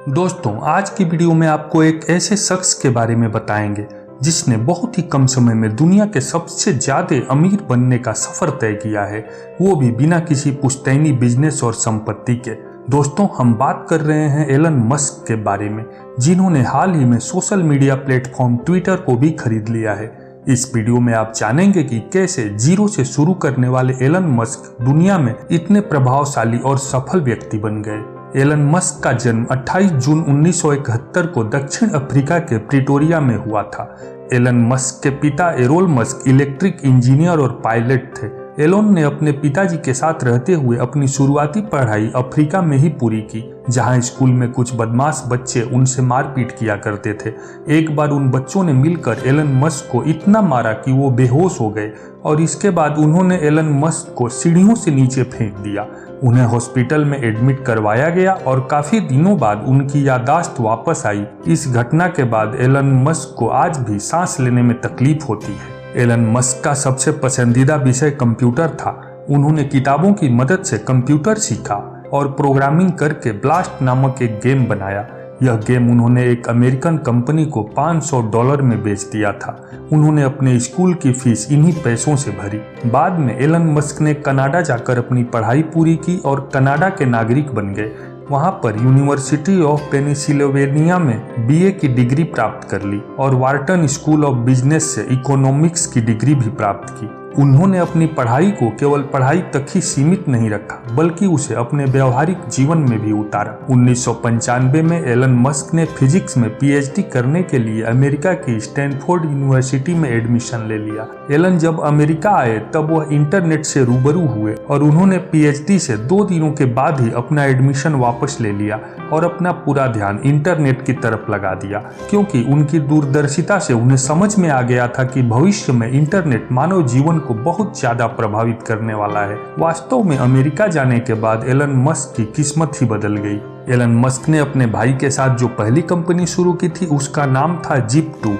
दोस्तों, आज की वीडियो में आपको एक ऐसे शख्स के बारे में बताएंगे जिसने बहुत ही कम समय में दुनिया के सबसे ज्यादा अमीर बनने का सफर तय किया है, वो भी बिना किसी पुश्तैनी बिजनेस और संपत्ति के। दोस्तों, हम बात कर रहे हैं एलन मस्क के बारे में, जिन्होंने हाल ही में सोशल मीडिया प्लेटफॉर्म ट्विटर को भी खरीद लिया है। इस वीडियो में आप जानेंगे कि कैसे जीरो से शुरू करने वाले एलन मस्क दुनिया में इतने प्रभावशाली और सफल व्यक्ति बन गए। एलन मस्क का जन्म 28 जून 1971 को दक्षिण अफ्रीका के प्रिटोरिया में हुआ था। एलन मस्क के पिता एरोल मस्क इलेक्ट्रिक इंजीनियर और पायलट थे। एलोन ने अपने पिताजी के साथ रहते हुए अपनी शुरुआती पढ़ाई अफ्रीका में ही पूरी की, जहां स्कूल में कुछ बदमाश बच्चे उनसे मारपीट किया करते थे। एक बार उन बच्चों ने मिलकर एलन मस्क को इतना मारा कि वो बेहोश हो गए और इसके बाद उन्होंने एलन मस्क को सीढ़ियों से नीचे फेंक दिया। उन्हें हॉस्पिटल में एडमिट करवाया गया और काफी दिनों बाद उनकी याददाश्त वापस आई। इस घटना के बाद एलन मस्क को आज भी सांस लेने में तकलीफ होती है। एलन मस्क का सबसे पसंदीदा विषय कंप्यूटर था। उन्होंने किताबों की मदद से कंप्यूटर सीखा और प्रोग्रामिंग करके ब्लास्ट नामक एक गेम बनाया। यह गेम उन्होंने एक अमेरिकन कंपनी को $500 में बेच दिया था। उन्होंने अपने स्कूल की फीस इन्हीं पैसों से भरी। बाद में एलन मस्क ने कनाडा जाकर अपनी पढ़ाई पूरी की और कनाडा के नागरिक बन गए। वहां पर यूनिवर्सिटी ऑफ पेनिसिल्वेनिया में बीए की डिग्री प्राप्त कर ली और वार्टन स्कूल ऑफ बिजनेस से इकोनॉमिक्स की डिग्री भी प्राप्त की। उन्होंने अपनी पढ़ाई को केवल पढ़ाई तक ही सीमित नहीं रखा, बल्कि उसे अपने व्यवहारिक जीवन में भी उतारा। 1995 में एलन मस्क ने फिजिक्स में पीएचडी करने के लिए अमेरिका की स्टैनफोर्ड यूनिवर्सिटी में एडमिशन ले लिया। एलन जब अमेरिका आए तब वह इंटरनेट से रूबरू हुए और उन्होंने पीएचडी से 2 दिनों के बाद ही अपना एडमिशन वापस ले लिया और अपना पूरा ध्यान इंटरनेट की तरफ लगा दिया, क्योंकि उनकी दूरदर्शिता से उन्हें समझ में आ गया था कि भविष्य में इंटरनेट मानव जीवन को बहुत ज्यादा प्रभावित करने वाला है। वास्तव में अमेरिका जाने के बाद एलन मस्क की किस्मत ही बदल गई। एलन मस्क ने अपने भाई के साथ जो पहली कंपनी शुरू की थी उसका नाम था Zip2।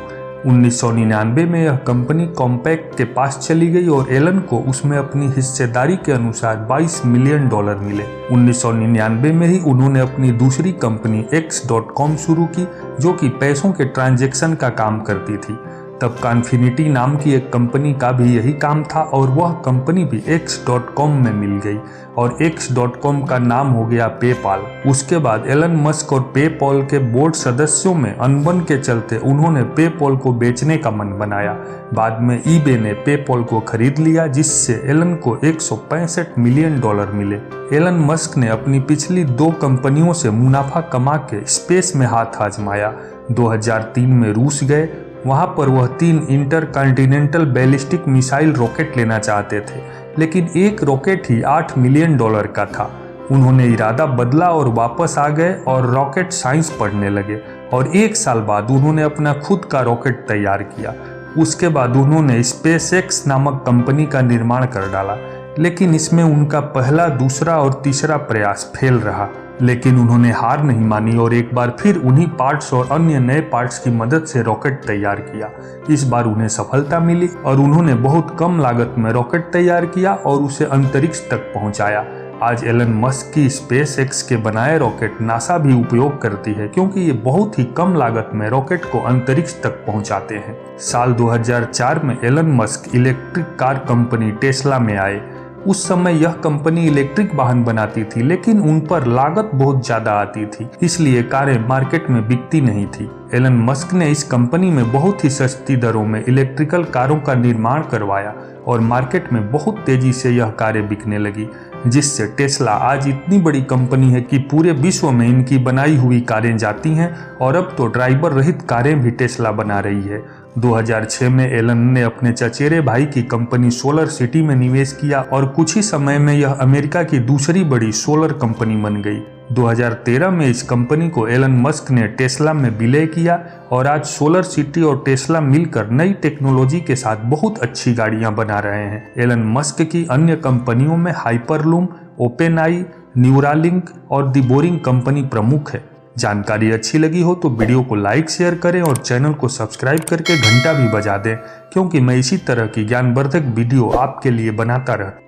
1999 में यह कंपनी कॉम्पैक्ट के पास चली गई और एलन को उसमें अपनी हिस्सेदारी के अनुसार $22 मिलियन मिले। 1999 में ही उन्होंने अपनी दूसरी कंपनी X.com शुरू की, जो कि पैसों के ट्रांजैक्शन का काम करती थी। तब कॉन्फिनिटी नाम की एक कंपनी का भी यही काम था और वह कंपनी भी X.com में मिल गई और X.com का नाम हो गया पेपाल। उसके बाद एलन मस्क और पेपॉल के बोर्ड सदस्यों में अनबन के चलते उन्होंने पेपॉल को बेचने का मन बनाया। बाद में ईबे ने पेपॉल को खरीद लिया, जिससे एलन को $165 मिलियन मिले। एलन मस्क ने अपनी पिछली 2 कंपनियों से मुनाफा कमा के स्पेस में हाथ आजमाया। 2003 में रूस गए। वहां पर वह 3 इंटरकॉन्टिनेंटल बैलिस्टिक मिसाइल रॉकेट लेना चाहते थे, लेकिन एक रॉकेट ही $8 मिलियन का था। उन्होंने इरादा बदला और वापस आ गए और रॉकेट साइंस पढ़ने लगे और 1 साल बाद उन्होंने अपना खुद का रॉकेट तैयार किया। उसके बाद उन्होंने SpaceX नामक कंपनी का निर्माण कर डाला, लेकिन इसमें उनका पहला, दूसरा और तीसरा प्रयास फेल रहा। लेकिन उन्होंने हार नहीं मानी और एक बार फिर उन्हीं पार्ट्स और अन्य नए पार्ट्स की मदद से रॉकेट तैयार किया। इस बार उन्हें सफलता मिली और उन्होंने बहुत कम लागत में रॉकेट तैयार किया और उसे अंतरिक्ष तक पहुंचाया। आज एलन मस्क की SpaceX के बनाए रॉकेट नासा भी उपयोग करती है, क्योंकि ये बहुत ही कम लागत में रॉकेट को अंतरिक्ष तक पहुंचाते हैं। साल 2004 में Elon Musk electric car company Tesla में आए। उस समय यह कंपनी इलेक्ट्रिक वाहन बनाती थी, लेकिन उन पर लागत बहुत ज्यादा आती थी, इसलिए कारें मार्केट में बिकती नहीं थी। एलन मस्क ने इस कंपनी में बहुत ही सस्ती दरों में इलेक्ट्रिकल कारों का निर्माण करवाया और मार्केट में बहुत तेजी से यह कारें बिकने लगी, जिससे टेस्ला आज इतनी बड़ी कंपनी है कि पूरे विश्व में इनकी बनाई हुई कारें जाती हैं और अब तो ड्राइवर रहित कारें भी टेस्ला बना रही है। 2006 में एलन ने अपने चचेरे भाई की कंपनी सोलर सिटी में निवेश किया और कुछ ही समय में यह अमेरिका की दूसरी बड़ी सोलर कंपनी बन गई। 2013 में इस कंपनी को एलन मस्क ने टेस्ला में विलय किया और आज सोलर सिटी और टेस्ला मिलकर नई टेक्नोलॉजी के साथ बहुत अच्छी गाड़ियां बना रहे हैं। एलन मस्क की अन्य कंपनियों में हाइपरलूम, ओपेनआई, न्यूरालिंक और दी बोरिंग कंपनी प्रमुख है। जानकारी अच्छी लगी हो तो वीडियो को लाइक, शेयर करें और चैनल को सब्सक्राइब करके घंटा भी बजा दें, क्योंकि मैं इसी तरह की ज्ञानवर्धक वीडियो आपके लिए बनाता रहता हूं।